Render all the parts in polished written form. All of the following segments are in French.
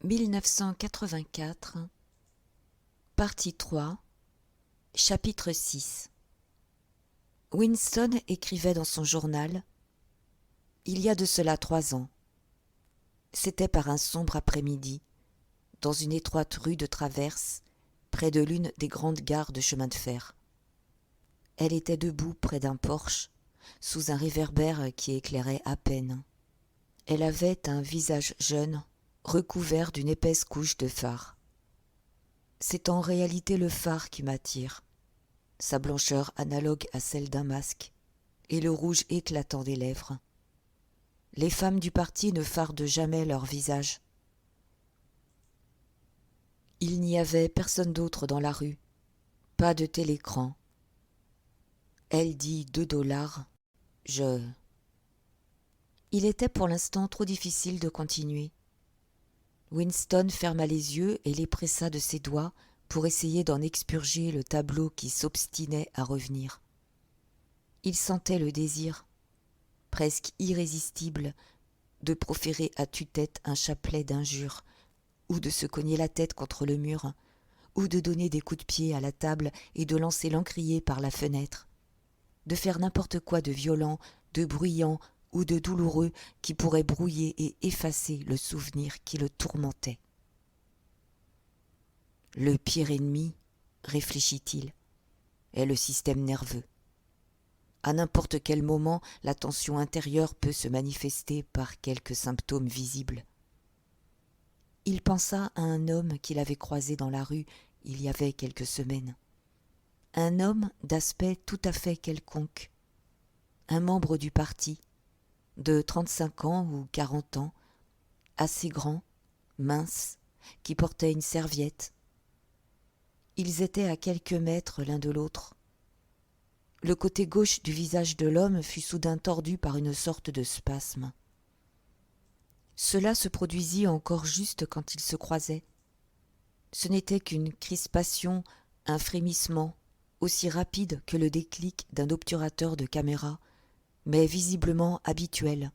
1984, partie 3, chapitre 6. Winston écrivait dans son journal « Il y a de cela 3 ans. C'était par un sombre après-midi, dans une étroite rue de traverse, près de l'une des grandes gares de chemin de fer. Elle était debout près d'un porche, sous un réverbère qui éclairait à peine. Elle avait un visage jeune, recouvert d'une épaisse couche de fard. C'est en réalité le fard qui m'attire, sa blancheur analogue à celle d'un masque, et le rouge éclatant des lèvres. Les femmes du parti ne fardent jamais leur visage. Il n'y avait personne d'autre dans la rue, pas de télécran. Elle dit $2, Il était pour l'instant trop difficile de continuer. Winston ferma les yeux et les pressa de ses doigts pour essayer d'en expurger le tableau qui s'obstinait à revenir. Il sentait le désir, presque irrésistible, de proférer à tue-tête un chapelet d'injures, ou de se cogner la tête contre le mur, ou de donner des coups de pied à la table et de lancer l'encrier par la fenêtre, de faire n'importe quoi de violent, de bruyant ou de douloureux qui pourrait brouiller et effacer le souvenir qui le tourmentait. Le pire ennemi, réfléchit-il, est le système nerveux. À n'importe quel moment, la tension intérieure peut se manifester par quelques symptômes visibles. Il pensa à un homme qu'il avait croisé dans la rue il y avait quelques semaines. Un homme d'aspect tout à fait quelconque, un membre du parti, de 35 ans ou 40 ans, assez grand, mince, qui portait une serviette. Ils étaient à quelques mètres l'un de l'autre. Le côté gauche du visage de l'homme fut soudain tordu par une sorte de spasme. Cela se produisit encore juste quand ils se croisaient. Ce n'était qu'une crispation, un frémissement, aussi rapide que le déclic d'un obturateur de caméra, mais visiblement habituel.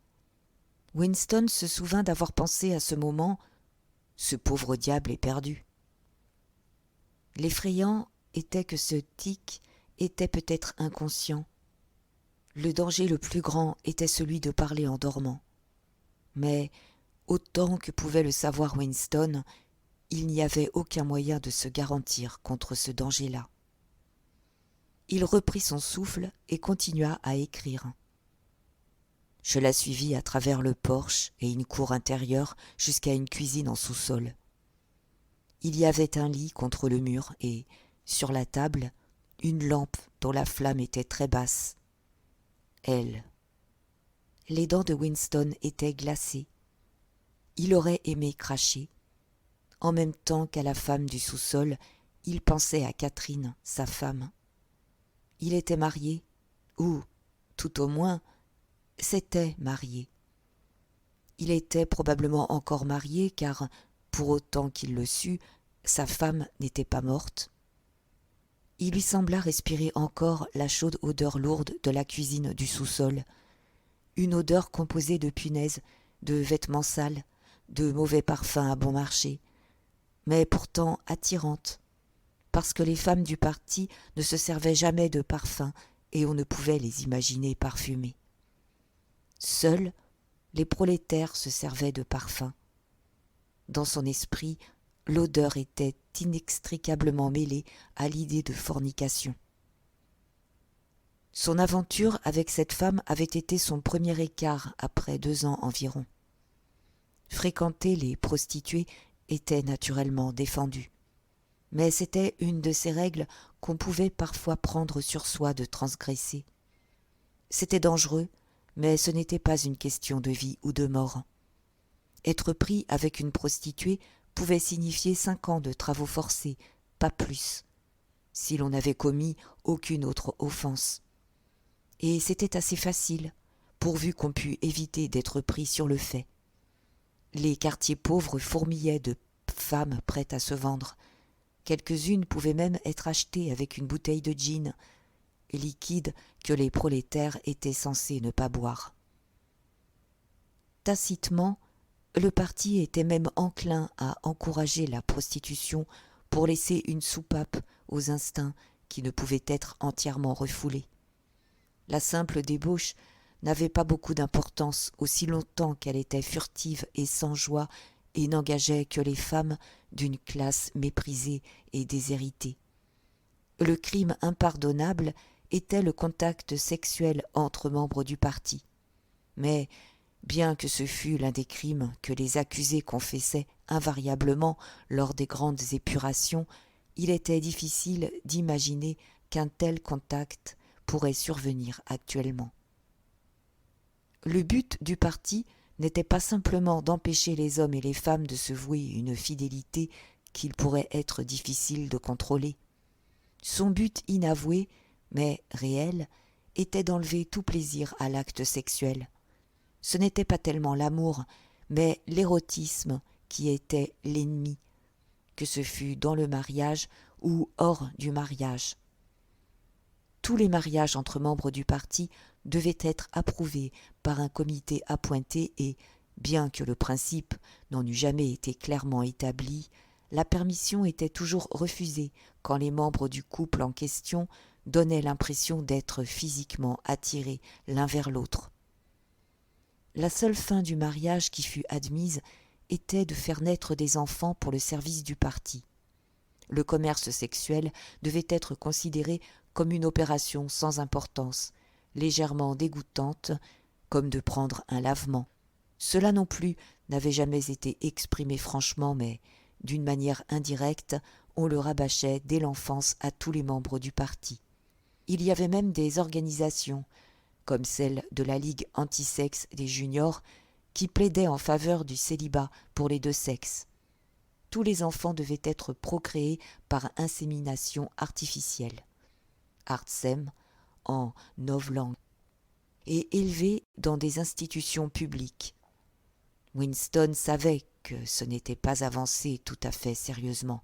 Winston se souvint d'avoir pensé à ce moment « Ce pauvre diable est perdu ». L'effrayant était que ce tic était peut-être inconscient. Le danger le plus grand était celui de parler en dormant. Mais, autant que pouvait le savoir Winston, il n'y avait aucun moyen de se garantir contre ce danger-là. Il reprit son souffle et continua à écrire. Je la suivis à travers le porche et une cour intérieure jusqu'à une cuisine en sous-sol. Il y avait un lit contre le mur et, sur la table, une lampe dont la flamme était très basse. Elle. Les dents de Winston étaient glacées. Il aurait aimé cracher. En même temps qu'à la femme du sous-sol, il pensait à Catherine, sa femme. Il était marié, ou, tout au moins, s'était marié. Il était probablement encore marié car, pour autant qu'il le sût, sa femme n'était pas morte. Il lui sembla respirer encore la chaude odeur lourde de la cuisine du sous-sol, une odeur composée de punaises, de vêtements sales, de mauvais parfums à bon marché, mais pourtant attirante, parce que les femmes du parti ne se servaient jamais de parfums et on ne pouvait les imaginer parfumées. Seuls, les prolétaires se servaient de parfums. Dans son esprit, l'odeur était inextricablement mêlée à l'idée de fornication. Son aventure avec cette femme avait été son premier écart après 2 ans environ. Fréquenter les prostituées était naturellement défendu, mais c'était une de ces règles qu'on pouvait parfois prendre sur soi de transgresser. C'était dangereux, mais ce n'était pas une question de vie ou de mort. Être pris avec une prostituée pouvait signifier 5 ans de travaux forcés, pas plus, si l'on n'avait commis aucune autre offense. Et c'était assez facile, pourvu qu'on pût éviter d'être pris sur le fait. Les quartiers pauvres fourmillaient de femmes prêtes à se vendre. Quelques-unes pouvaient même être achetées avec une bouteille de gin, liquide que les prolétaires étaient censés ne pas boire. Tacitement, Le parti était même enclin à encourager la prostitution pour laisser une soupape aux instincts qui ne pouvaient être entièrement refoulés. La simple débauche n'avait pas beaucoup d'importance aussi longtemps qu'elle était furtive et sans joie et n'engageait que les femmes d'une classe méprisée et déshéritée. Le crime impardonnable était le contact sexuel entre membres du parti. Mais, bien que ce fût l'un des crimes que les accusés confessaient invariablement lors des grandes épurations, il était difficile d'imaginer qu'un tel contact pourrait survenir actuellement. Le but du parti n'était pas simplement d'empêcher les hommes et les femmes de se vouer une fidélité qu'il pourrait être difficile de contrôler. Son but inavoué, mais réel, était d'enlever tout plaisir à l'acte sexuel. Ce n'était pas tellement l'amour, mais l'érotisme qui était l'ennemi, que ce fût dans le mariage ou hors du mariage. Tous les mariages entre membres du parti devaient être approuvés par un comité appointé et, bien que le principe n'en eût jamais été clairement établi, la permission était toujours refusée quand les membres du couple en question donnaient l'impression d'être physiquement attirés l'un vers l'autre. La seule fin du mariage qui fut admise était de faire naître des enfants pour le service du parti. Le commerce sexuel devait être considéré comme une opération sans importance, légèrement dégoûtante, comme de prendre un lavement. Cela non plus n'avait jamais été exprimé franchement, mais, d'une manière indirecte, on le rabâchait dès l'enfance à tous les membres du parti. Il y avait même des organisations, comme celle de la Ligue anti-sexe des juniors, qui plaidait en faveur du célibat pour les deux sexes. Tous les enfants devaient être procréés par insémination artificielle, Artsem en novlangue, et élevés dans des institutions publiques. Winston savait que ce n'était pas avancé tout à fait sérieusement,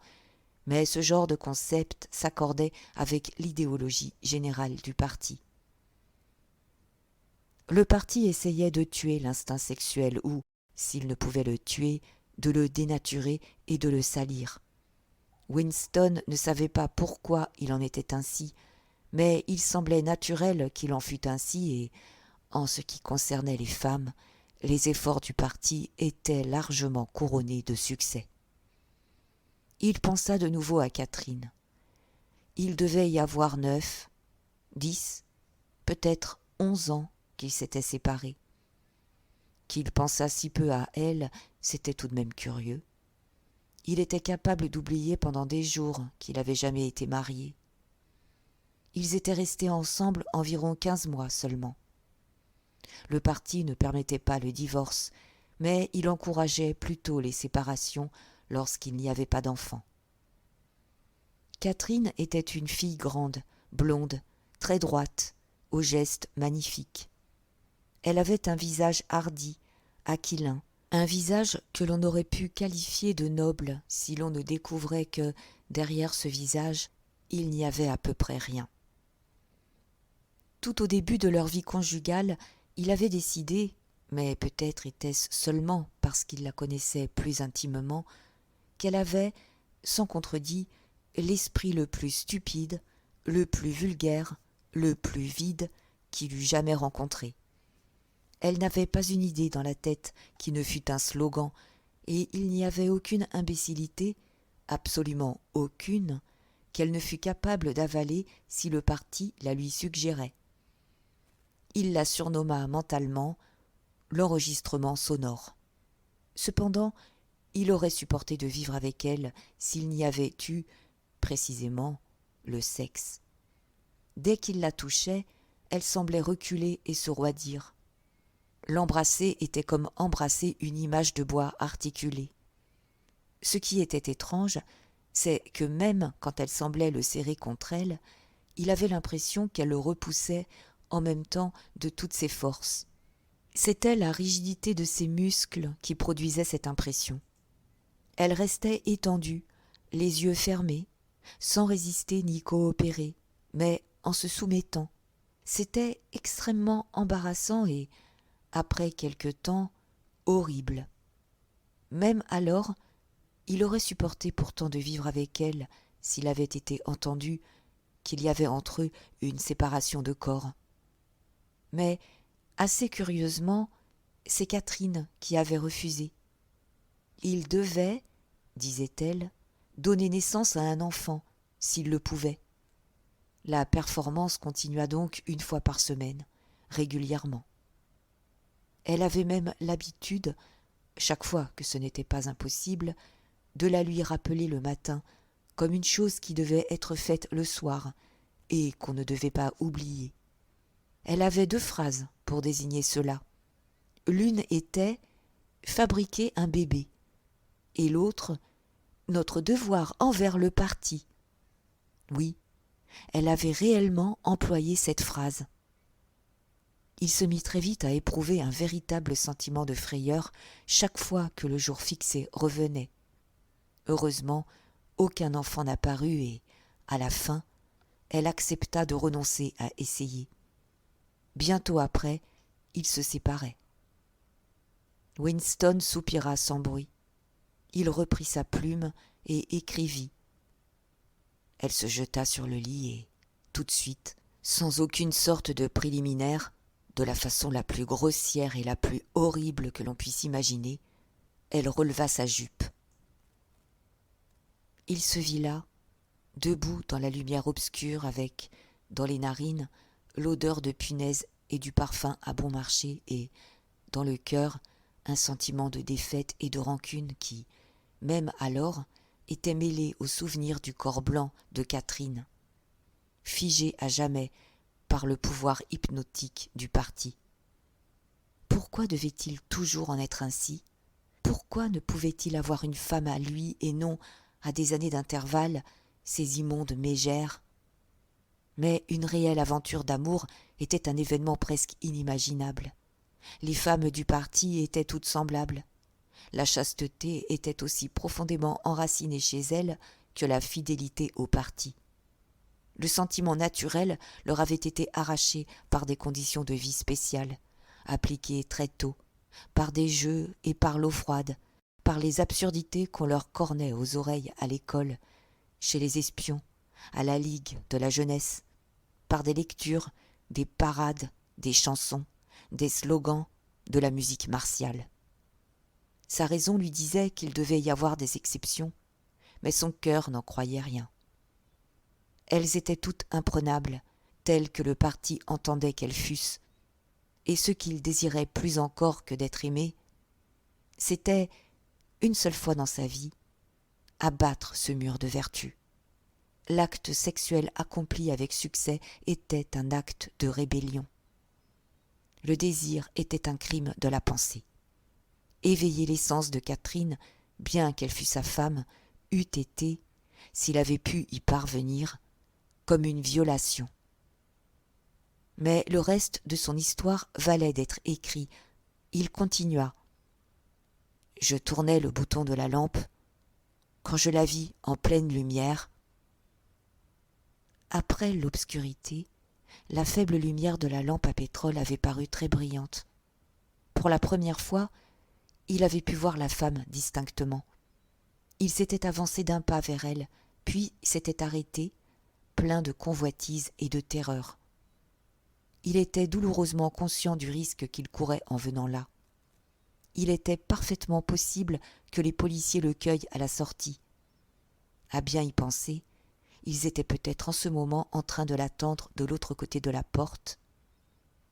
mais ce genre de concept s'accordait avec l'idéologie générale du parti. Le parti essayait de tuer l'instinct sexuel ou, s'il ne pouvait le tuer, de le dénaturer et de le salir. Winston ne savait pas pourquoi il en était ainsi, mais il semblait naturel qu'il en fût ainsi et, en ce qui concernait les femmes, les efforts du parti étaient largement couronnés de succès. Il pensa de nouveau à Catherine. Il devait y avoir 9, 10, peut-être 11 ans qu'ils s'étaient séparés. Qu'il pensât si peu à elle, c'était tout de même curieux. Il était capable d'oublier pendant des jours qu'il avait jamais été marié. Ils étaient restés ensemble environ 15 mois seulement. Le parti ne permettait pas le divorce, mais il encourageait plutôt les séparations lorsqu'il n'y avait pas d'enfants. Catherine était une fille grande, blonde, très droite, aux gestes magnifiques. Elle avait un visage hardi, aquilin, un visage que l'on aurait pu qualifier de noble si l'on ne découvrait que, derrière ce visage, il n'y avait à peu près rien. Tout au début de leur vie conjugale, il avait décidé, mais peut-être était-ce seulement parce qu'il la connaissait plus intimement, qu'elle avait, sans contredit, l'esprit le plus stupide, le plus vulgaire, le plus vide qu'il eût jamais rencontré. Elle n'avait pas une idée dans la tête qui ne fût un slogan, et il n'y avait aucune imbécillité, absolument aucune, qu'elle ne fût capable d'avaler si le parti la lui suggérait. Il la surnomma mentalement l'enregistrement sonore. Cependant, il aurait supporté de vivre avec elle s'il n'y avait eu, précisément, le sexe. Dès qu'il la touchait, elle semblait reculer et se roidir. L'embrasser était comme embrasser une image de bois articulée. Ce qui était étrange, c'est que même quand elle semblait le serrer contre elle, il avait l'impression qu'elle le repoussait en même temps de toutes ses forces. C'était la rigidité de ses muscles qui produisait cette impression. Elle restait étendue, les yeux fermés, sans résister ni coopérer, mais en se soumettant. C'était extrêmement embarrassant et, après quelque temps, horrible. Même alors, il aurait supporté pourtant de vivre avec elle s'il avait été entendu qu'il y avait entre eux une séparation de corps. Mais, assez curieusement, c'est Catherine qui avait refusé. Il devait, disait-elle, donner naissance à un enfant, s'il le pouvait. La performance continua donc une fois par semaine, régulièrement. Elle avait même l'habitude, chaque fois que ce n'était pas impossible, de la lui rappeler le matin, comme une chose qui devait être faite le soir, et qu'on ne devait pas oublier. Elle avait 2 phrases pour désigner cela. L'une était « fabriquer un bébé » et l'autre « notre devoir envers le parti ». Oui, elle avait réellement employé cette phrase. Il se mit très vite à éprouver un véritable sentiment de frayeur chaque fois que le jour fixé revenait. Heureusement, aucun enfant n'apparut et, à la fin, elle accepta de renoncer à essayer. Bientôt après, ils se séparaient. Winston soupira sans bruit. Il reprit sa plume et écrivit. Elle se jeta sur le lit et, tout de suite, sans aucune sorte de préliminaire, de la façon la plus grossière et la plus horrible que l'on puisse imaginer, elle releva sa jupe. Il se vit là, debout dans la lumière obscure avec, dans les narines, l'odeur de punaise et du parfum à bon marché et, dans le cœur, un sentiment de défaite et de rancune qui, même alors, était mêlé au souvenir du corps blanc de Catherine, figé à jamais par le pouvoir hypnotique du parti. Pourquoi devait-il toujours en être ainsi ? Pourquoi ne pouvait-il avoir une femme à lui et non, à des années d'intervalle, ces immondes mégères ? Mais une réelle aventure d'amour était un événement presque inimaginable. Les femmes du parti étaient toutes semblables. La chasteté était aussi profondément enracinée chez elles que la fidélité au parti. Le sentiment naturel leur avait été arraché par des conditions de vie spéciales, appliquées très tôt, par des jeux et par l'eau froide, par les absurdités qu'on leur cornait aux oreilles à l'école, chez les espions, à la ligue de la jeunesse, par des lectures, des parades, des chansons, des slogans, de la musique martiale. Sa raison lui disait qu'il devait y avoir des exceptions, mais son cœur n'en croyait rien. Elles étaient toutes imprenables, telles que le parti entendait qu'elles fussent, et ce qu'il désirait plus encore que d'être aimé, c'était, une seule fois dans sa vie, abattre ce mur de vertu. L'acte sexuel accompli avec succès était un acte de rébellion. Le désir était un crime de la pensée. Éveiller l'essence de Catherine, bien qu'elle fût sa femme, eût été, s'il avait pu y parvenir, comme une violation. Mais le reste de son histoire valait d'être écrit. Il continua. Je tournais le bouton de la lampe, quand je la vis en pleine lumière. Après l'obscurité, la faible lumière de la lampe à pétrole avait paru très brillante. Pour la première fois, il avait pu voir la femme distinctement. Il s'était avancé d'un pas vers elle, puis s'était arrêté, plein de convoitise et de terreur. Il était douloureusement conscient du risque qu'il courait en venant là. Il était parfaitement possible que les policiers le cueillent à la sortie. À bien y penser, ils étaient peut-être en ce moment en train de l'attendre de l'autre côté de la porte,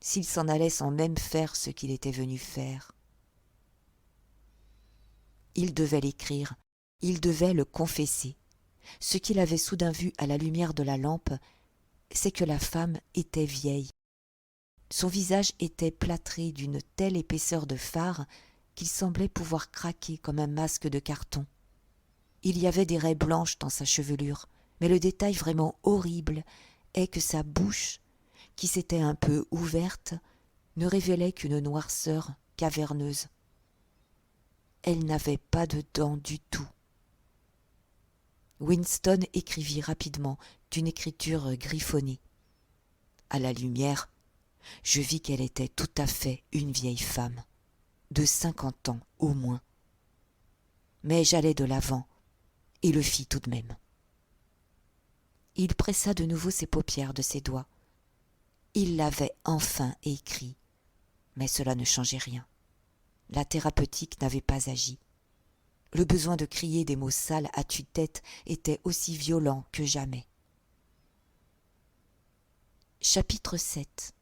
s'il s'en allait sans même faire ce qu'il était venu faire. Il devait l'écrire, il devait le confesser. Ce qu'il avait soudain vu à la lumière de la lampe, c'est que la femme était vieille. Son visage était plâtré d'une telle épaisseur de fard qu'il semblait pouvoir craquer comme un masque de carton. Il y avait des raies blanches dans sa chevelure, mais le détail vraiment horrible est que sa bouche, qui s'était un peu ouverte, ne révélait qu'une noirceur caverneuse. Elle n'avait pas de dents du tout. Winston écrivit rapidement, d'une écriture griffonnée. À la lumière, je vis qu'elle était tout à fait une vieille femme, de 50 ans au moins. mais j'allais de l'avant, et le fis tout de même. Il pressa de nouveau ses paupières de ses doigts. Il l'avait enfin écrit, mais cela ne changeait rien. La thérapeutique n'avait pas agi. Le besoin de crier des mots sales à tue-tête était aussi violent que jamais. Chapitre 7.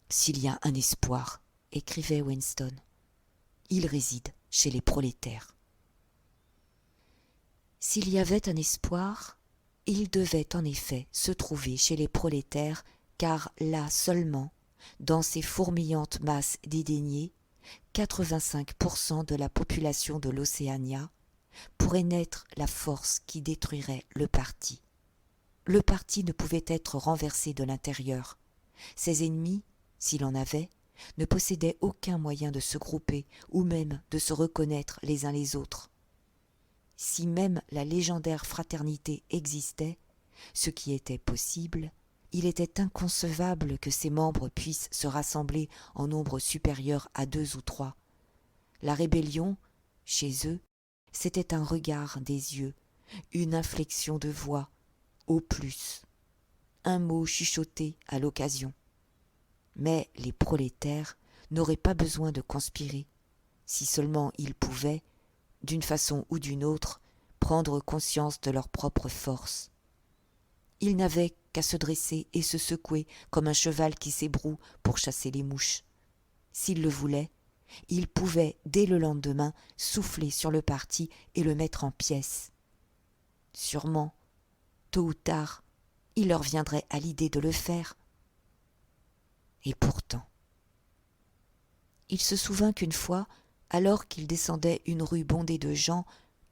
S'il y a un espoir, écrivait Winston, il réside chez les prolétaires. S'il y avait un espoir, il devait en effet se trouver chez les prolétaires, car là seulement, dans ces fourmillantes masses dédaignées, 85% de la population de l'Océania, pourrait naître la force qui détruirait le parti. Le parti ne pouvait être renversé de l'intérieur. Ses ennemis, s'il en avait, ne possédaient aucun moyen de se grouper ou même de se reconnaître les uns les autres. Si même la légendaire fraternité existait, ce qui était possible, il était inconcevable que ses membres puissent se rassembler en nombre supérieur à 2 ou 3. La rébellion, chez eux, c'était un regard des yeux, une inflexion de voix, au plus, un mot chuchoté à l'occasion. Mais les prolétaires n'auraient pas besoin de conspirer, si seulement ils pouvaient, d'une façon ou d'une autre, prendre conscience de leur propre force. Ils n'avaient qu'à se dresser et se secouer comme un cheval qui s'ébroue pour chasser les mouches. S'ils le voulaient, ils pouvaient, dès le lendemain, souffler sur le parti et le mettre en pièces. Sûrement, tôt ou tard, il leur viendrait à l'idée de le faire. Et pourtant, il se souvint qu'une fois, alors qu'il descendait une rue bondée de gens,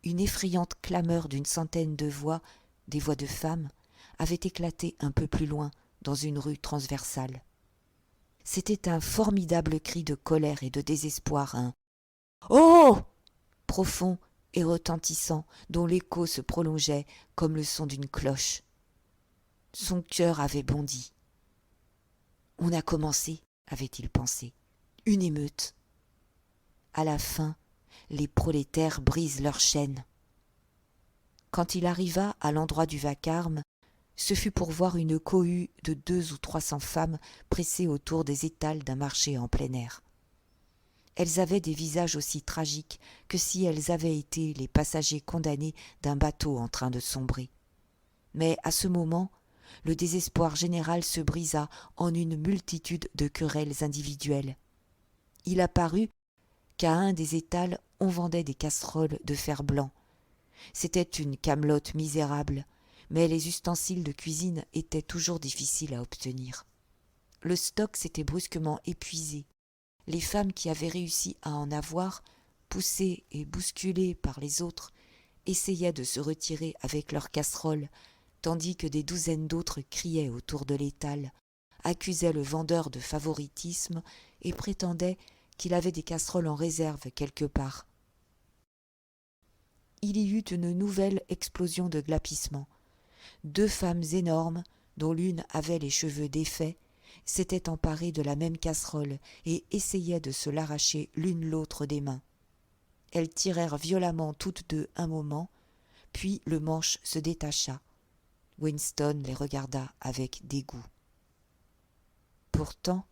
une effrayante clameur d'une centaine de voix, des voix de femmes, avait éclaté un peu plus loin, dans une rue transversale. C'était un formidable cri de colère et de désespoir, un « Oh !» profond et retentissant, dont l'écho se prolongeait comme le son d'une cloche. Son cœur avait bondi. On a commencé, avait-il pensé, une émeute. À la fin, les prolétaires brisent leurs chaînes. Quand il arriva à l'endroit du vacarme, ce fut pour voir une cohue de 200 ou 300 femmes pressées autour des étals d'un marché en plein air. Elles avaient des visages aussi tragiques que si elles avaient été les passagers condamnés d'un bateau en train de sombrer. Mais à ce moment, le désespoir général se brisa en une multitude de querelles individuelles. Il apparut qu'à un des étals on vendait des casseroles de fer-blanc. C'était une camelote misérable, mais les ustensiles de cuisine étaient toujours difficiles à obtenir. Le stock s'était brusquement épuisé. Les femmes qui avaient réussi à en avoir, poussées et bousculées par les autres, essayaient de se retirer avec leurs casseroles, tandis que des douzaines d'autres criaient autour de l'étal, accusaient le vendeur de favoritisme et prétendaient qu'il avait des casseroles en réserve quelque part. Il y eut une nouvelle explosion de glapissements. 2 femmes énormes, dont l'une avait les cheveux défaits, s'étaient emparées de la même casserole et essayaient de se l'arracher l'une l'autre des mains. Elles tirèrent violemment toutes deux un moment, puis le manche se détacha. Winston les regarda avec dégoût. Pourtant,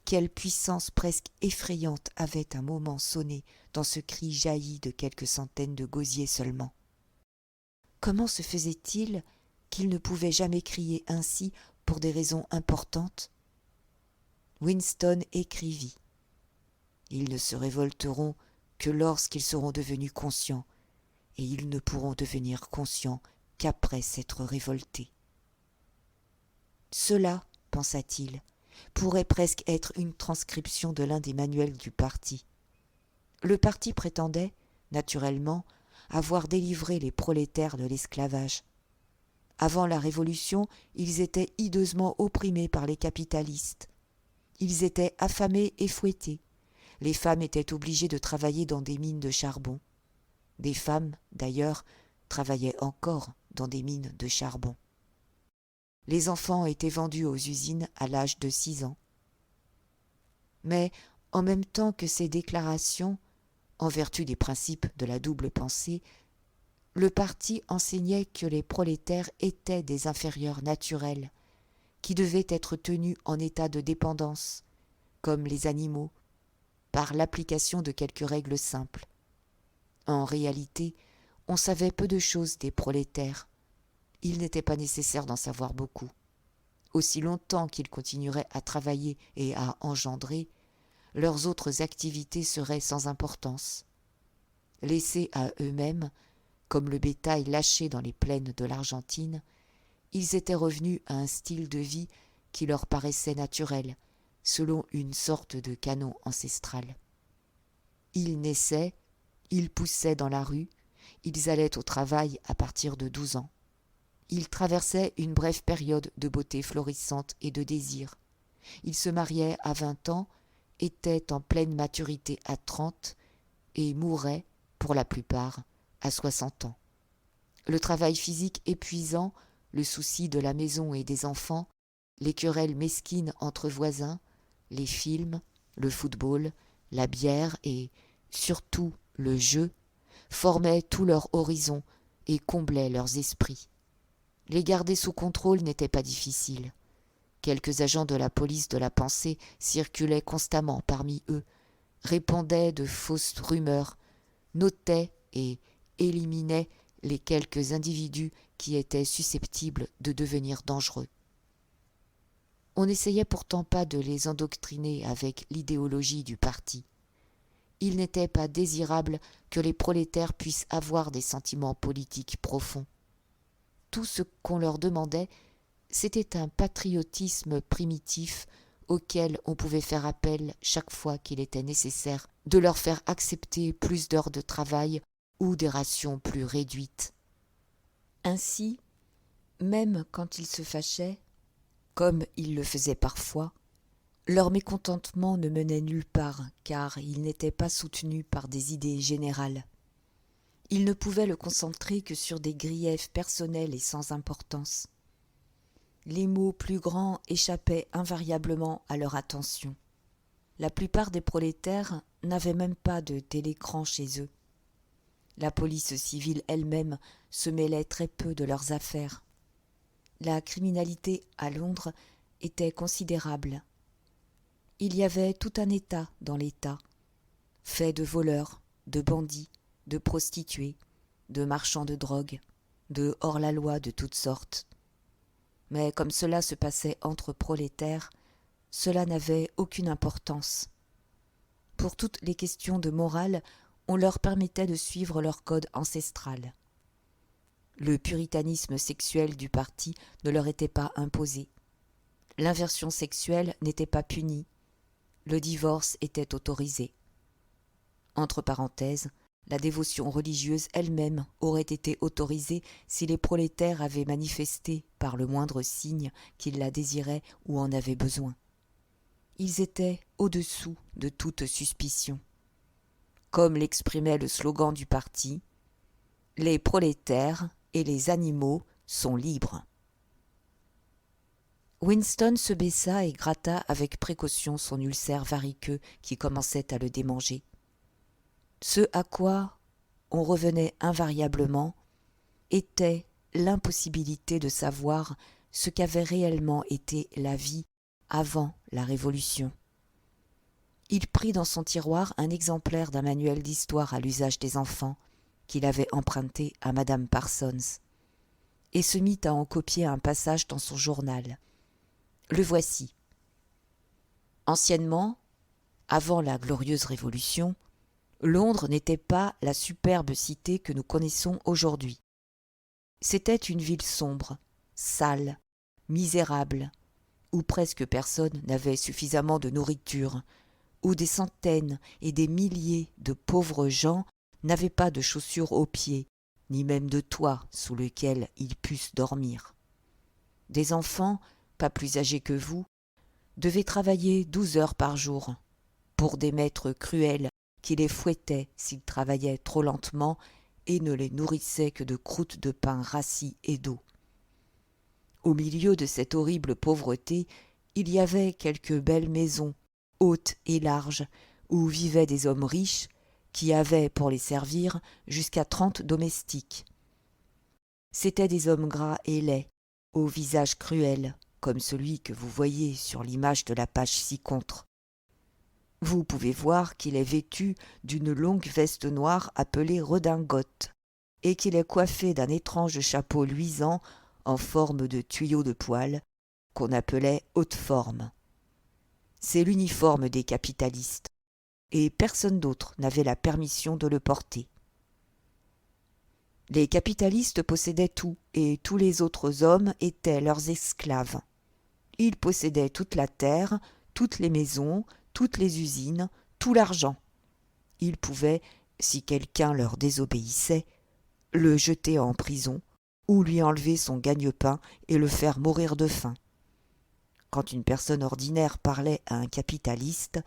quelle puissance presque effrayante avait un moment sonné dans ce cri jailli de quelques centaines de gosiers seulement. Comment se faisait-il qu'ils ne pouvaient jamais crier ainsi pour des raisons importantes ? Winston écrivit. Ils ne se révolteront que lorsqu'ils seront devenus conscients, et ils ne pourront devenir conscients qu'après s'être révoltés. Cela, pensa-t-il, pourrait presque être une transcription de l'un des manuels du parti. Le parti prétendait, naturellement, avoir délivré les prolétaires de l'esclavage. Avant la Révolution, ils étaient hideusement opprimés par les capitalistes. Ils étaient affamés et fouettés. Les femmes étaient obligées de travailler dans des mines de charbon. Des femmes, d'ailleurs, travaillaient encore dans des mines de charbon. Les enfants étaient vendus aux usines à l'âge de 6 ans. Mais, en même temps que ces déclarations, en vertu des principes de la double pensée, le parti enseignait que les prolétaires étaient des inférieurs naturels, qui devaient être tenus en état de dépendance, comme les animaux, par l'application de quelques règles simples. En réalité, on savait peu de choses des prolétaires. Il n'était pas nécessaire d'en savoir beaucoup. Aussi longtemps qu'ils continueraient à travailler et à engendrer, leurs autres activités seraient sans importance. Laissés à eux-mêmes, comme le bétail lâché dans les plaines de l'Argentine, ils étaient revenus à un style de vie qui leur paraissait naturel, selon une sorte de canon ancestral. Ils naissaient, ils poussaient dans la rue, ils allaient au travail à partir de 12 ans. Ils traversaient une brève période de beauté florissante et de désir. Ils se mariaient à 20 ans, étaient en pleine maturité à 30 et mouraient, pour la plupart, à 60 ans. Le travail physique épuisant, le souci de la maison et des enfants, les querelles mesquines entre voisins, les films, le football, la bière et, surtout, le jeu, formaient tout leur horizon et comblaient leurs esprits. Les garder sous contrôle n'était pas difficile. Quelques agents de la police de la pensée circulaient constamment parmi eux, répandaient de fausses rumeurs, notaient et éliminaient les quelques individus qui étaient susceptibles de devenir dangereux. On n'essayait pourtant pas de les endoctriner avec l'idéologie du parti. Il n'était pas désirable que les prolétaires puissent avoir des sentiments politiques profonds. Tout ce qu'on leur demandait, c'était un patriotisme primitif auquel on pouvait faire appel chaque fois qu'il était nécessaire de leur faire accepter plus d'heures de travail ou des rations plus réduites. Ainsi, même quand ils se fâchaient, comme ils le faisaient parfois, leur mécontentement ne menait nulle part, car ils n'étaient pas soutenus par des idées générales. Ils ne pouvaient le concentrer que sur des griefs personnels et sans importance. Les maux plus grands échappaient invariablement à leur attention. La plupart des prolétaires n'avaient même pas de télécran chez eux. La police civile elle-même se mêlait très peu de leurs affaires. La criminalité à Londres était considérable. Il y avait tout un État dans l'État, fait de voleurs, de bandits, de prostituées, de marchands de drogue, de hors-la-loi de toutes sortes. Mais comme cela se passait entre prolétaires, cela n'avait aucune importance. Pour toutes les questions de morale, on leur permettait de suivre leur code ancestral. Le puritanisme sexuel du parti ne leur était pas imposé. L'inversion sexuelle n'était pas punie. Le divorce était autorisé. Entre parenthèses, la dévotion religieuse elle-même aurait été autorisée si les prolétaires avaient manifesté par le moindre signe qu'ils la désiraient ou en avaient besoin. Ils étaient au-dessous de toute suspicion. Comme l'exprimait le slogan du parti, « Les prolétaires et les animaux sont libres ». Winston se baissa et gratta avec précaution son ulcère variqueux qui commençait à le démanger. Ce à quoi on revenait invariablement était l'impossibilité de savoir ce qu'avait réellement été la vie avant la Révolution. Il prit dans son tiroir un exemplaire d'un manuel d'histoire à l'usage des enfants qu'il avait emprunté à Madame Parsons et se mit à en copier un passage dans son journal. Le voici. Anciennement, avant la glorieuse Révolution, Londres n'était pas la superbe cité que nous connaissons aujourd'hui. C'était une ville sombre, sale, misérable, où presque personne n'avait suffisamment de nourriture, où des centaines et des milliers de pauvres gens n'avaient pas de chaussures aux pieds, ni même de toit sous lequel ils pussent dormir. Des enfants, pas plus âgés que vous, devaient travailler 12 heures par jour, pour des maîtres cruels qui les fouettaient s'ils travaillaient trop lentement et ne les nourrissaient que de croûtes de pain rassis et d'eau. Au milieu de cette horrible pauvreté, il y avait quelques belles maisons, hautes et larges, où vivaient des hommes riches, qui avaient, pour les servir, jusqu'à 30 domestiques. C'étaient des hommes gras et laids, au visage cruel, comme celui que vous voyez sur l'image de la page ci-contre. Vous pouvez voir qu'il est vêtu d'une longue veste noire appelée redingote, et qu'il est coiffé d'un étrange chapeau luisant en forme de tuyau de poêle, qu'on appelait haute forme. C'est l'uniforme des capitalistes, et personne d'autre n'avait la permission de le porter. Les capitalistes possédaient tout, et tous les autres hommes étaient leurs esclaves. Ils possédaient toute la terre, toutes les maisons, toutes les usines, tout l'argent. Ils pouvaient, si quelqu'un leur désobéissait, le jeter en prison ou lui enlever son gagne-pain et le faire mourir de faim. Quand une personne ordinaire parlait à un capitaliste,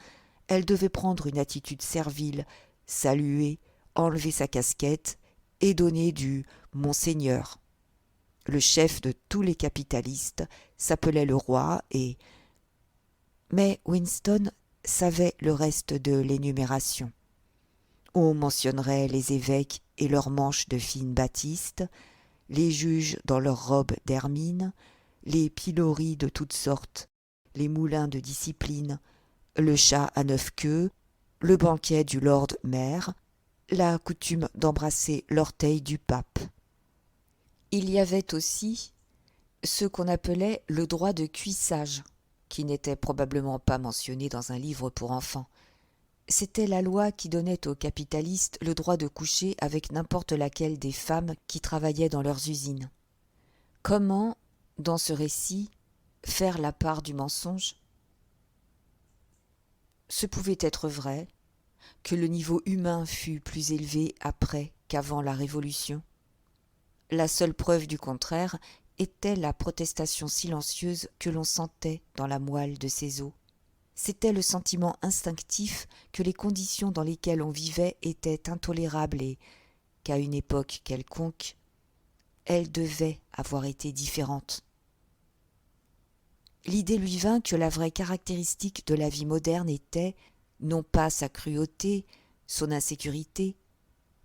elle devait prendre une attitude servile, saluer, enlever sa casquette et donner du « Monseigneur ». Le chef de tous les capitalistes s'appelait le roi et... Mais Winston savait le reste de l'énumération. On mentionnerait les évêques et leurs manches de fine batiste, les juges dans leurs robes d'hermine, les piloris de toutes sortes, les moulins de discipline, le chat à 9 queues, le banquet du lord maire, la coutume d'embrasser l'orteil du pape. Il y avait aussi ce qu'on appelait le droit de cuissage, qui n'était probablement pas mentionné dans un livre pour enfants. C'était la loi qui donnait aux capitalistes le droit de coucher avec n'importe laquelle des femmes qui travaillaient dans leurs usines. Comment, dans ce récit, faire la part du mensonge ? Ce pouvait être vrai, que le niveau humain fût plus élevé après qu'avant la Révolution. La seule preuve du contraire était la protestation silencieuse que l'on sentait dans la moelle de ses os. C'était le sentiment instinctif que les conditions dans lesquelles on vivait étaient intolérables et qu'à une époque quelconque, elles devaient avoir été différentes. L'idée lui vint que la vraie caractéristique de la vie moderne était, non pas sa cruauté, son insécurité,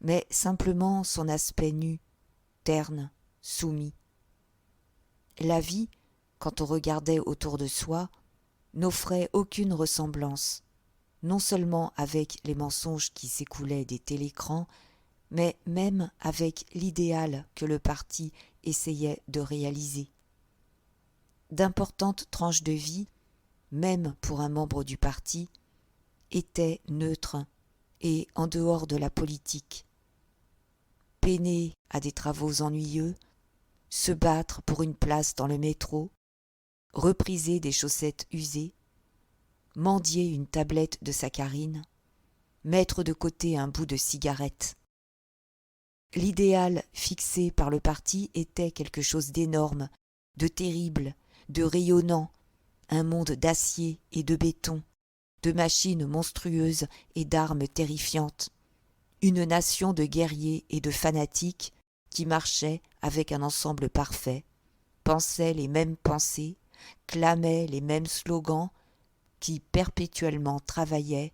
mais simplement son aspect nu, terne, soumis. La vie, quand on regardait autour de soi, n'offrait aucune ressemblance, non seulement avec les mensonges qui s'écoulaient des télécrans, mais même avec l'idéal que le parti essayait de réaliser. D'importantes tranches de vie, même pour un membre du parti, étaient neutres et en dehors de la politique. Peiner à des travaux ennuyeux, se battre pour une place dans le métro, repriser des chaussettes usées, mendier une tablette de saccharine, mettre de côté un bout de cigarette. L'idéal fixé par le parti était quelque chose d'énorme, de terrible, de rayonnant, un monde d'acier et de béton, de machines monstrueuses et d'armes terrifiantes, une nation de guerriers et de fanatiques qui marchaient avec un ensemble parfait, pensaient les mêmes pensées, clamaient les mêmes slogans, qui perpétuellement travaillaient,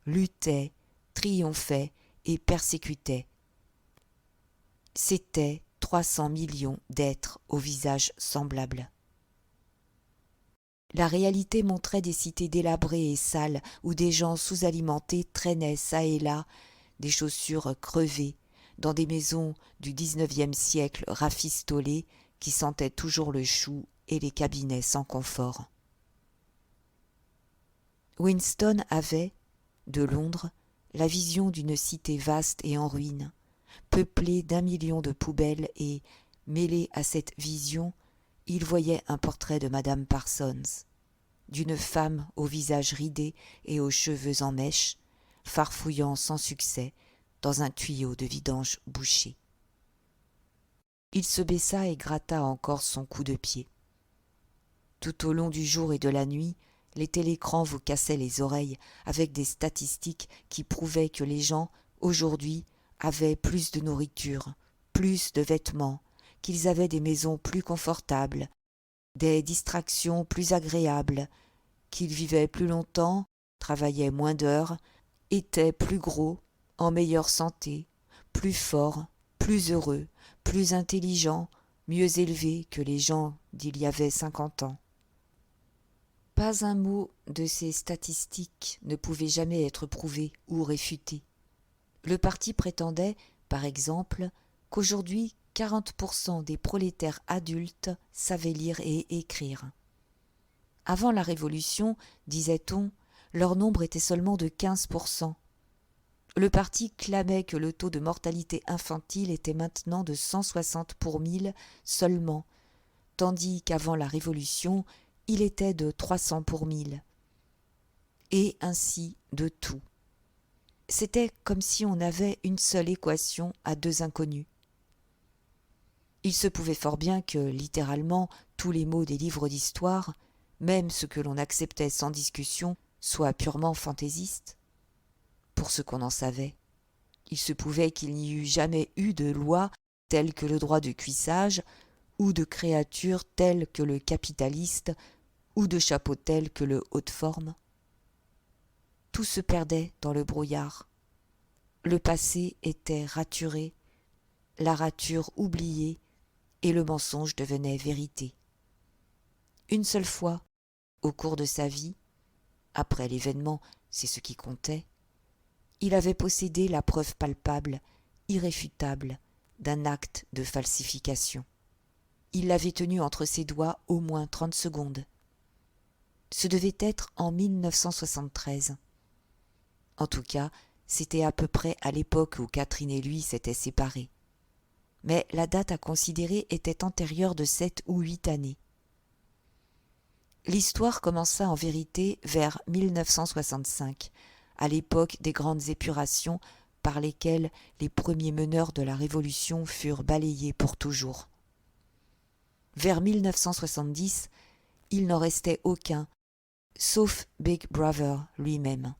luttaient, triomphaient et persécutaient. C'étaient 300 millions d'êtres au visage semblable. La réalité montrait des cités délabrées et sales où des gens sous-alimentés traînaient çà et là des chaussures crevées dans des maisons du XIXe siècle rafistolées qui sentaient toujours le chou et les cabinets sans confort. Winston avait, de Londres, la vision d'une cité vaste et en ruine, peuplée d'1 million de poubelles et, mêlé à cette vision, il voyait un portrait de Madame Parsons, d'une femme au visage ridé et aux cheveux en mèche, farfouillant sans succès dans un tuyau de vidange bouché. Il se baissa et gratta encore son coup de pied. Tout au long du jour et de la nuit, les télécrans vous cassaient les oreilles avec des statistiques qui prouvaient que les gens, aujourd'hui, avaient plus de nourriture, plus de vêtements, qu'ils avaient des maisons plus confortables, des distractions plus agréables, qu'ils vivaient plus longtemps, travaillaient moins d'heures, étaient plus gros, en meilleure santé, plus forts, plus heureux, plus intelligents, mieux élevés que les gens d'il y avait 50 ans. Pas un mot de ces statistiques ne pouvait jamais être prouvé ou réfuté. Le parti prétendait, par exemple, qu'aujourd'hui 40% des prolétaires adultes savaient lire et écrire. Avant la Révolution, disait-on, leur nombre était seulement de 15%. Le parti clamait que le taux de mortalité infantile était maintenant de 160 pour 1000 seulement, tandis qu'avant la Révolution, il était de 300 pour 1000. Et ainsi de tout. C'était comme si on avait une seule équation à deux inconnus. Il se pouvait fort bien que, littéralement, tous les mots des livres d'histoire, même ce que l'on acceptait sans discussion, soient purement fantaisistes. Pour ce qu'on en savait, il se pouvait qu'il n'y eût jamais eu de loi telle que le droit de cuissage, ou de créature telle que le capitaliste, ou de chapeau tel que le haute forme. Tout se perdait dans le brouillard. Le passé était raturé, la rature oubliée, et le mensonge devenait vérité. Une seule fois, au cours de sa vie, après l'événement, c'est ce qui comptait, il avait possédé la preuve palpable, irréfutable, d'un acte de falsification. Il l'avait tenu entre ses doigts au moins 30 secondes. Ce devait être en 1973. En tout cas, c'était à peu près à l'époque où Catherine et lui s'étaient séparés. Mais la date à considérer était antérieure de 7 ou 8 années. L'histoire commença en vérité vers 1965, à l'époque des grandes épurations par lesquelles les premiers meneurs de la Révolution furent balayés pour toujours. Vers 1970, il n'en restait aucun, sauf Big Brother lui-même.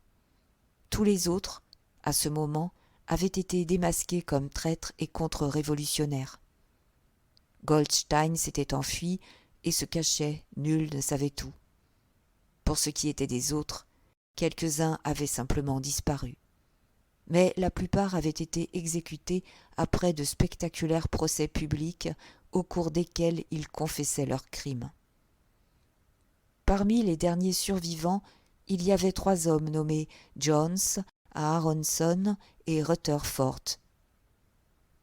Tous les autres, à ce moment, avaient été démasqués comme traîtres et contre-révolutionnaires. Goldstein s'était enfui et se cachait, nul ne savait tout. Pour ce qui était des autres, quelques-uns avaient simplement disparu. Mais la plupart avaient été exécutés après de spectaculaires procès publics au cours desquels ils confessaient leurs crimes. Parmi les derniers survivants, il y avait 3 hommes nommés Jones, Aronson et Rutherford.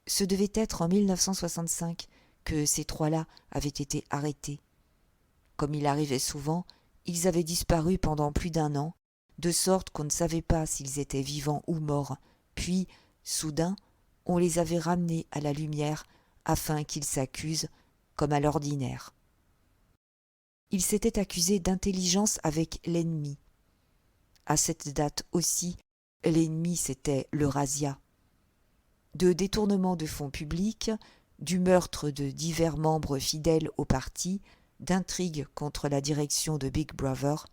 Ce devait être en 1965 que ces 3-là avaient été arrêtés. Comme il arrivait souvent, ils avaient disparu pendant plus d'1 an, de sorte qu'on ne savait pas s'ils étaient vivants ou morts, puis, soudain, on les avait ramenés à la lumière afin qu'ils s'accusent, comme à l'ordinaire. Ils s'étaient accusés d'intelligence avec l'ennemi. À cette date aussi, l'ennemi c'était l'Eurasia. De détournement de fonds publics, du meurtre de divers membres fidèles au parti, d'intrigues contre la direction de Big Brother,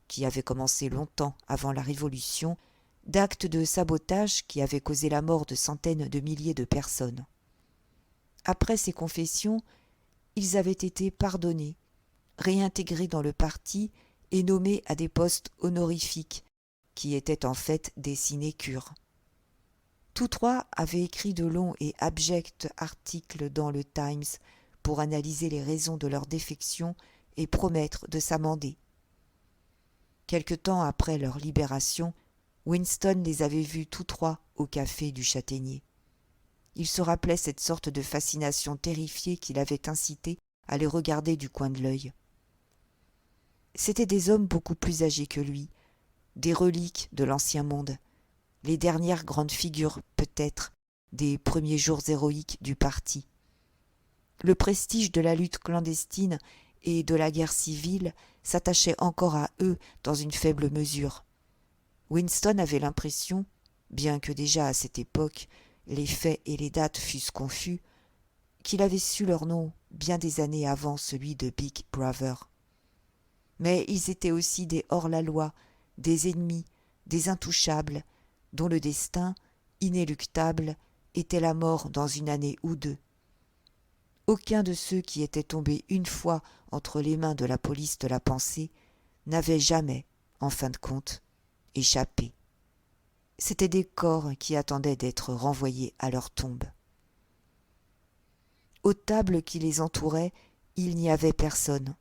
qui avait commencé longtemps avant la Révolution, d'actes de sabotage qui avaient causé la mort de centaines de milliers de personnes. Après ces confessions, ils avaient été pardonnés, réintégrés dans le parti et nommés à des postes honorifiques, qui étaient en fait des sinécures. Tous 3 avaient écrit de longs et abjects articles dans le Times pour analyser les raisons de leur défection et promettre de s'amender. Quelque temps après leur libération, Winston les avait vus tous 3 au café du Châtaignier. Il se rappelait cette sorte de fascination terrifiée qui l'avait incité à les regarder du coin de l'œil. C'étaient des hommes beaucoup plus âgés que lui, des reliques de l'ancien monde, les dernières grandes figures, peut-être, des premiers jours héroïques du parti. Le prestige de la lutte clandestine et de la guerre civile s'attachait encore à eux dans une faible mesure. Winston avait l'impression, bien que déjà à cette époque les faits et les dates fussent confus, qu'il avait su leur nom bien des années avant celui de Big Brother. Mais ils étaient aussi des hors-la-loi, des ennemis, des intouchables, dont le destin, inéluctable, était la mort dans 1 année ou 2. Aucun de ceux qui étaient tombés une fois entre les mains de la police de la pensée n'avait jamais, en fin de compte, échappé. C'étaient des corps qui attendaient d'être renvoyés à leur tombe. Aux tables qui les entouraient, il n'y avait personne.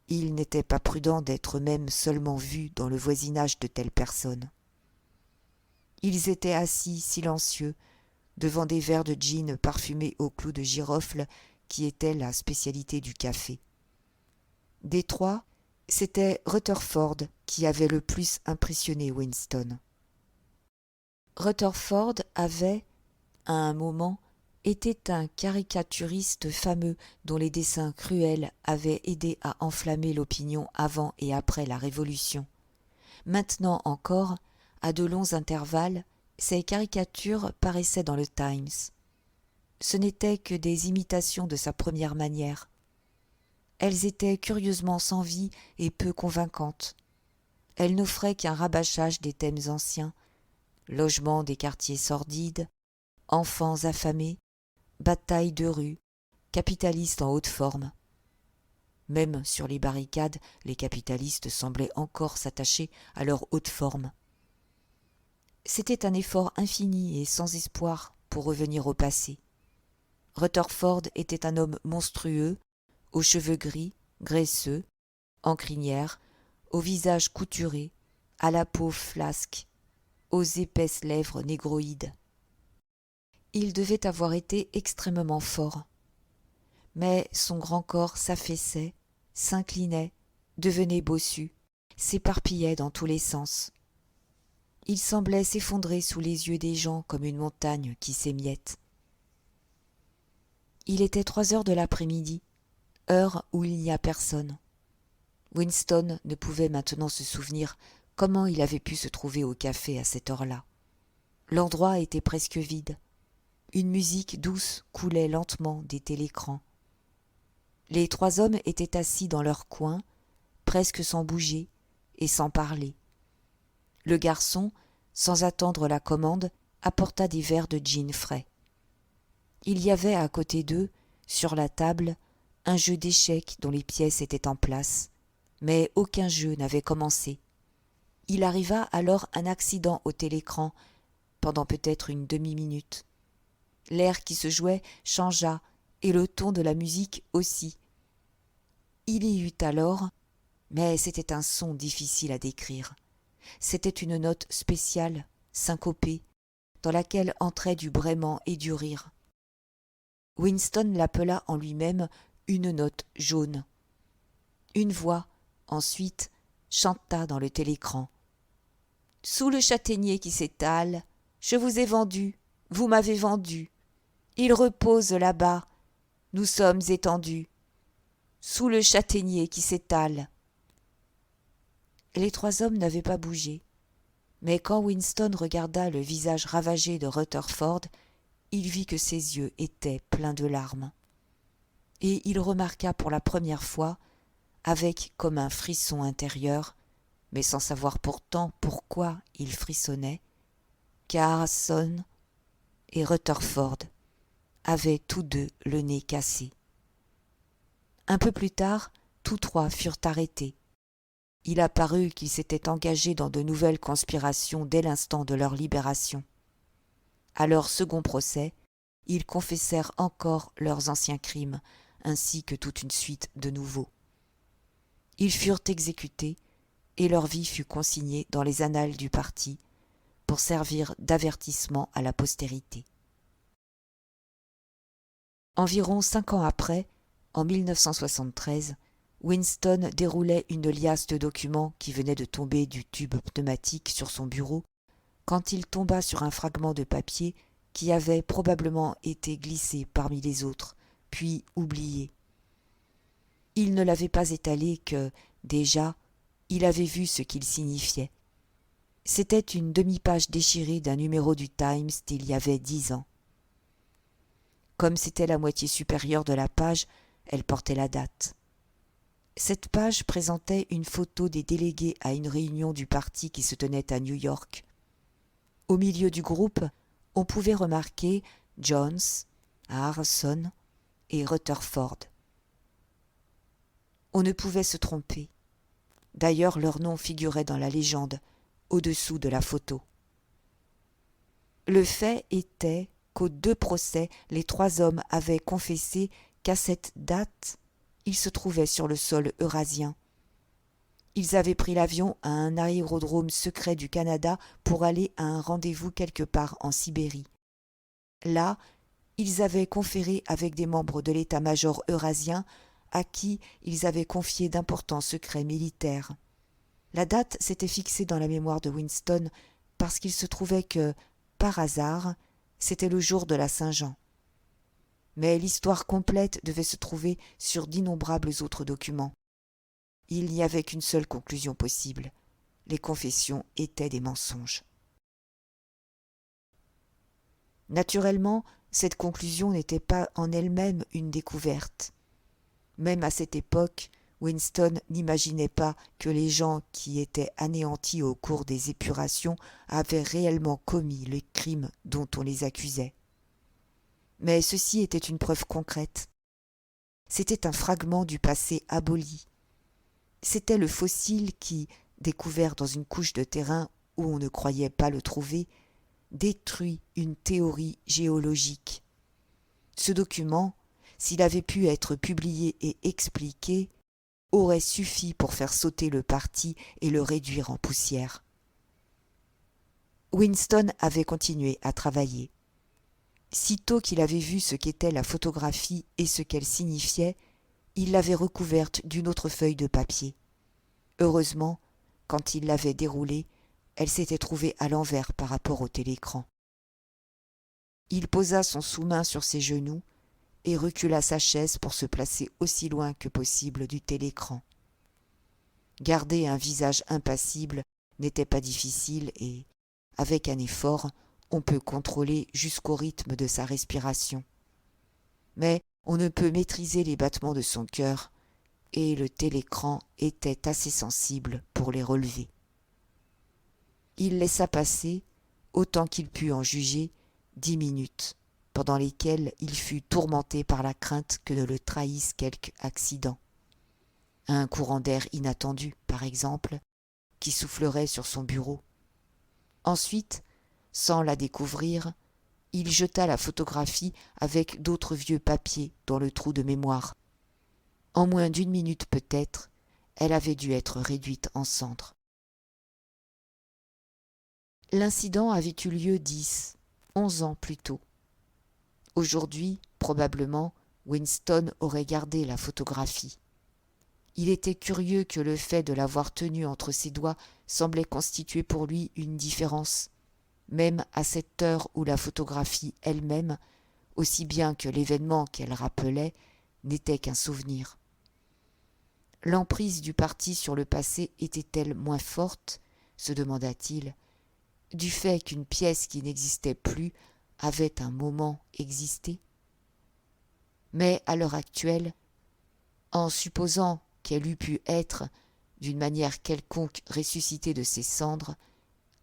Il n'était pas prudent d'être même seulement vu dans le voisinage de telles personnes. Ils étaient assis silencieux devant des verres de gin parfumés au clou de girofle qui était la spécialité du café. Des trois, c'était Rutherford qui avait le plus impressionné Winston. Rutherford avait, à un moment, été un caricaturiste fameux dont les dessins cruels avaient aidé à enflammer l'opinion avant et après la Révolution. Maintenant encore, à de longs intervalles, ces caricatures paraissaient dans le Times. Ce n'étaient que des imitations de sa première manière. Elles étaient curieusement sans vie et peu convaincantes. Elles n'offraient qu'un rabâchage des thèmes anciens, logement des quartiers sordides, enfants affamés, batailles de rue, capitalistes en haute forme. Même sur les barricades, les capitalistes semblaient encore s'attacher à leur haute forme. C'était un effort infini et sans espoir pour revenir au passé. Rutherford était un homme monstrueux, aux cheveux gris, graisseux, en crinière, au visage couturé, à la peau flasque, aux épaisses lèvres négroïdes. Il devait avoir été extrêmement fort. Mais son grand corps s'affaissait, s'inclinait, devenait bossu, s'éparpillait dans tous les sens. Il semblait s'effondrer sous les yeux des gens comme une montagne qui s'émiette. Il était 3 heures de l'après-midi, heure où il n'y a personne. Winston ne pouvait maintenant se souvenir comment il avait pu se trouver au café à cette heure-là. L'endroit était presque vide. Une musique douce coulait lentement des télécrans. Les 3 hommes étaient assis dans leur coin, presque sans bouger et sans parler. Le garçon, sans attendre la commande, apporta des verres de gin frais. Il y avait à côté d'eux, sur la table, un jeu d'échecs dont les pièces étaient en place, mais aucun jeu n'avait commencé. Il arriva alors un accident au télécran, pendant peut-être une demi-minute. L'air qui se jouait changea, et le ton de la musique aussi. Il y eut alors, mais c'était un son difficile à décrire. C'était une note spéciale, syncopée, dans laquelle entrait du braiement et du rire. Winston l'appela en lui-même une note jaune. Une voix, ensuite, chanta dans le télécran. « Sous le châtaignier qui s'étale, je vous ai vendu, vous m'avez vendu. Il repose là-bas, nous sommes étendus. Sous le châtaignier qui s'étale. » Les 3 hommes n'avaient pas bougé, mais quand Winston regarda le visage ravagé de Rutherford, il vit que ses yeux étaient pleins de larmes. Et il remarqua pour la première fois, avec comme un frisson intérieur, mais sans savoir pourtant pourquoi il frissonnait, qu'Harrison et Rutherford avaient tous deux le nez cassé. Un peu plus tard, tous 3 furent arrêtés. Il apparut qu'ils s'étaient engagés dans de nouvelles conspirations dès l'instant de leur libération. À leur second procès, ils confessèrent encore leurs anciens crimes, ainsi que toute une suite de nouveaux. Ils furent exécutés, et leur vie fut consignée dans les annales du parti, pour servir d'avertissement à la postérité. Environ 5 ans après, en 1973, Winston déroulait une liasse de documents qui venait de tomber du tube pneumatique sur son bureau, quand il tomba sur un fragment de papier qui avait probablement été glissé parmi les autres, puis oublié. Il ne l'avait pas étalé que, déjà, il avait vu ce qu'il signifiait. C'était une demi-page déchirée d'un numéro du Times d'il y avait 10 ans. Comme c'était la moitié supérieure de la page, elle portait la date. Cette page présentait une photo des délégués à une réunion du parti qui se tenait à New York. Au milieu du groupe, on pouvait remarquer Jones, Harrison et Rutherford. On ne pouvait se tromper. D'ailleurs, leur nom figurait dans la légende, au-dessous de la photo. Le fait était qu'aux 2 procès, les 3 hommes avaient confessé qu'à cette date, ils se trouvaient sur le sol eurasien. Ils avaient pris l'avion à un aérodrome secret du Canada pour aller à un rendez-vous quelque part en Sibérie. Là, ils avaient conféré avec des membres de l'état-major eurasien à qui ils avaient confié d'importants secrets militaires. La date s'était fixée dans la mémoire de Winston parce qu'il se trouvait que, par hasard, c'était le jour de la Saint-Jean. Mais l'histoire complète devait se trouver sur d'innombrables autres documents. Il n'y avait qu'une seule conclusion possible. Les confessions étaient des mensonges. Naturellement, cette conclusion n'était pas en elle-même une découverte. Même à cette époque, Winston n'imaginait pas que les gens qui étaient anéantis au cours des épurations avaient réellement commis les crimes dont on les accusait. Mais ceci était une preuve concrète. C'était un fragment du passé aboli. C'était le fossile qui, découvert dans une couche de terrain où on ne croyait pas le trouver, détruit une théorie géologique. Ce document, s'il avait pu être publié et expliqué, aurait suffi pour faire sauter le parti et le réduire en poussière. Winston avait continué à travailler. Sitôt qu'il avait vu ce qu'était la photographie et ce qu'elle signifiait, il l'avait recouverte d'une autre feuille de papier. Heureusement, quand il l'avait déroulée, elle s'était trouvée à l'envers par rapport au télécran. Il posa son sous-main sur ses genoux et recula sa chaise pour se placer aussi loin que possible du télécran. Garder un visage impassible n'était pas difficile et, avec un effort, on peut contrôler jusqu'au rythme de sa respiration. Mais on ne peut maîtriser les battements de son cœur, et le télécran était assez sensible pour les relever. Il laissa passer, autant qu'il put en juger, 10 minutes, pendant lesquelles il fut tourmenté par la crainte que ne le trahisse quelque accident. Un courant d'air inattendu, par exemple, qui soufflerait sur son bureau. Ensuite, sans la découvrir, il jeta la photographie avec d'autres vieux papiers dans le trou de mémoire. En moins d'1 minute peut-être, elle avait dû être réduite en cendres. L'incident avait eu lieu 10, 11 ans plus tôt. Aujourd'hui, probablement, Winston aurait gardé la photographie. Il était curieux que le fait de l'avoir tenue entre ses doigts semblait constituer pour lui une différence, même à cette heure où la photographie elle-même, aussi bien que l'événement qu'elle rappelait, n'était qu'un souvenir. L'emprise du parti sur le passé était-elle moins forte, se demanda-t-il, du fait qu'une pièce qui n'existait plus avait un moment existé? Mais à l'heure actuelle, en supposant qu'elle eût pu être, d'une manière quelconque, ressuscitée de ses cendres,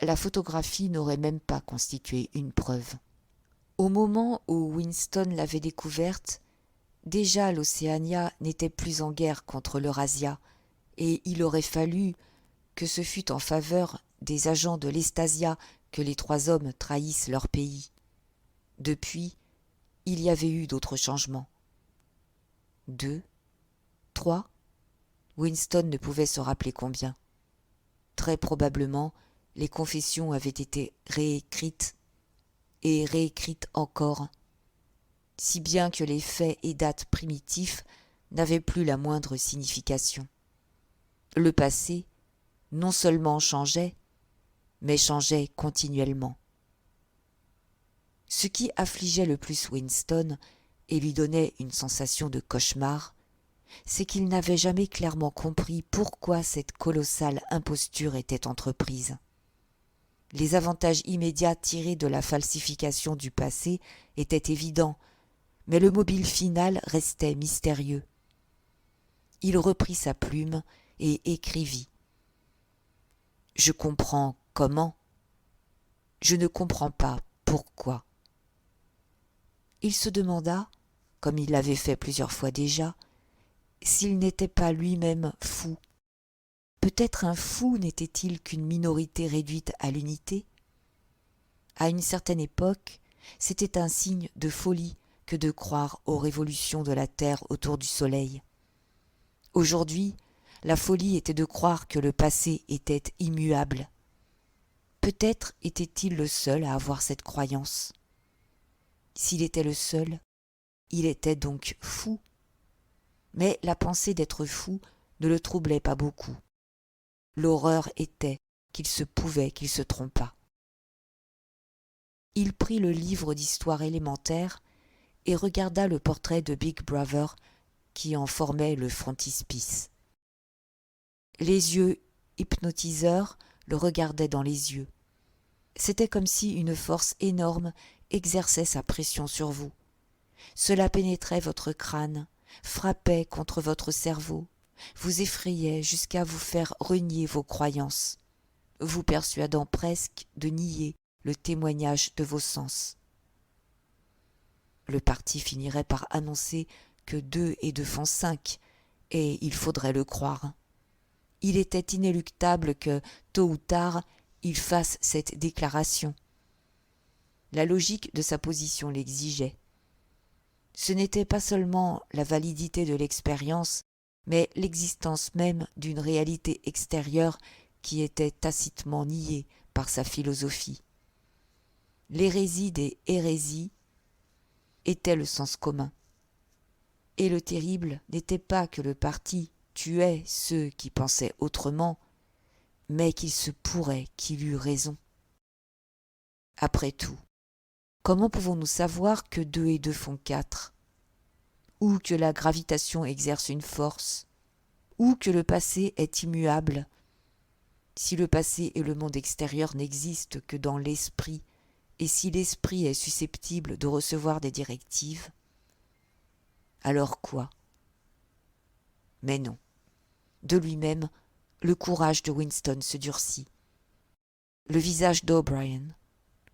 la photographie n'aurait même pas constitué une preuve. Au moment où Winston l'avait découverte, déjà l'Océania n'était plus en guerre contre l'Eurasia, et il aurait fallu que ce fût en faveur des agents de l'Estasia que les 3 hommes trahissent leur pays. Depuis, il y avait eu d'autres changements. 2, 3, Winston ne pouvait se rappeler combien. Très probablement, les confessions avaient été réécrites et réécrites encore, si bien que les faits et dates primitifs n'avaient plus la moindre signification. Le passé, non seulement changeait, mais changeait continuellement. Ce qui affligeait le plus Winston et lui donnait une sensation de cauchemar, c'est qu'il n'avait jamais clairement compris pourquoi cette colossale imposture était entreprise. Les avantages immédiats tirés de la falsification du passé étaient évidents, mais le mobile final restait mystérieux. Il reprit sa plume et écrivit. « Je comprends comment. Je ne comprends pas pourquoi. » Il se demanda, comme il l'avait fait plusieurs fois déjà, s'il n'était pas lui-même fou. Peut-être un fou n'était-il qu'une minorité réduite à l'unité? À une certaine époque, c'était un signe de folie que de croire aux révolutions de la Terre autour du Soleil. Aujourd'hui, la folie était de croire que le passé était immuable. Peut-être était-il le seul à avoir cette croyance. S'il était le seul, il était donc fou. Mais la pensée d'être fou ne le troublait pas beaucoup. L'horreur était qu'il se pouvait qu'il se trompât. Il prit le livre d'histoire élémentaire et regarda le portrait de Big Brother qui en formait le frontispice. Les yeux hypnotiseurs le regardaient dans les yeux. C'était comme si une force énorme exerçait sa pression sur vous. Cela pénétrait votre crâne, frappait contre votre cerveau, vous effrayait jusqu'à vous faire renier vos croyances, vous persuadant presque de nier le témoignage de vos sens. Le parti finirait par annoncer que 2 et 2 font 5, et il faudrait le croire. Il était inéluctable que, tôt ou tard, il fasse cette déclaration. La logique de sa position l'exigeait. Ce n'était pas seulement la validité de l'expérience, mais l'existence même d'une réalité extérieure qui était tacitement niée par sa philosophie. L'hérésie des hérésies était le sens commun. Et le terrible n'était pas que le parti tuait ceux qui pensaient autrement, mais qu'il se pourrait qu'il eût raison. Après tout, comment pouvons-nous savoir que 2 et 2 font 4 ? Ou que la gravitation exerce une force ? Ou que le passé est immuable ? Si le passé et le monde extérieur n'existent que dans l'esprit, et si l'esprit est susceptible de recevoir des directives, alors quoi ? Mais non. De lui-même, le courage de Winston se durcit. Le visage d'O'Brien,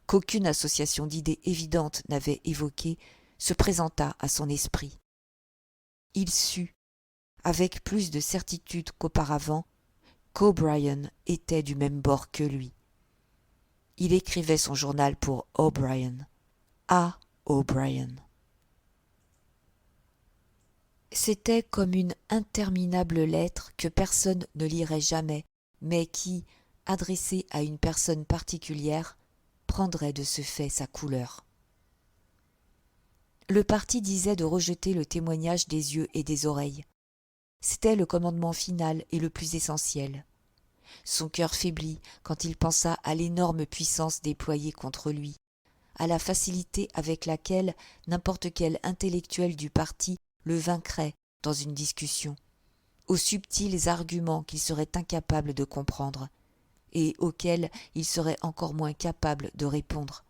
qu'aucune association d'idées évidentes n'avait évoqué, se présenta à son esprit. Il sut, avec plus de certitude qu'auparavant, qu'O'Brien était du même bord que lui. Il écrivait son journal pour O'Brien, A. O'Brien. C'était comme une interminable lettre que personne ne lirait jamais, mais qui, adressée à une personne particulière, prendrait de ce fait sa couleur. Le parti disait de rejeter le témoignage des yeux et des oreilles. C'était le commandement final et le plus essentiel. Son cœur faiblit quand il pensa à l'énorme puissance déployée contre lui, à la facilité avec laquelle n'importe quel intellectuel du parti le vaincrait dans une discussion, aux subtils arguments qu'il serait incapable de comprendre et auxquels il serait encore moins capable de répondre.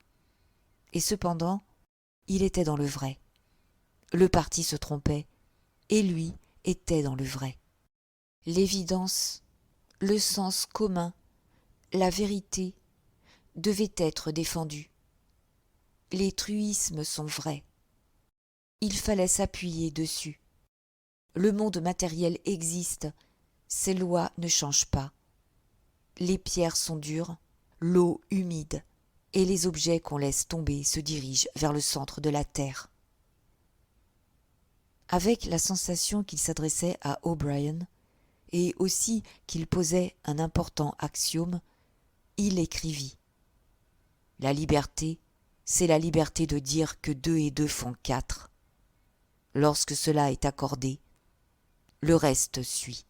Et cependant, il était dans le vrai. Le parti se trompait, et lui était dans le vrai. L'évidence, le sens commun, la vérité devaient être défendus. Les truismes sont vrais. Il fallait s'appuyer dessus. Le monde matériel existe, ses lois ne changent pas. Les pierres sont dures, l'eau humide, et les objets qu'on laisse tomber se dirigent vers le centre de la terre. Avec la sensation qu'il s'adressait à O'Brien, et aussi qu'il posait un important axiome, il écrivit « La liberté, c'est la liberté de dire que 2 et 2 font 4. Lorsque cela est accordé, le reste suit. »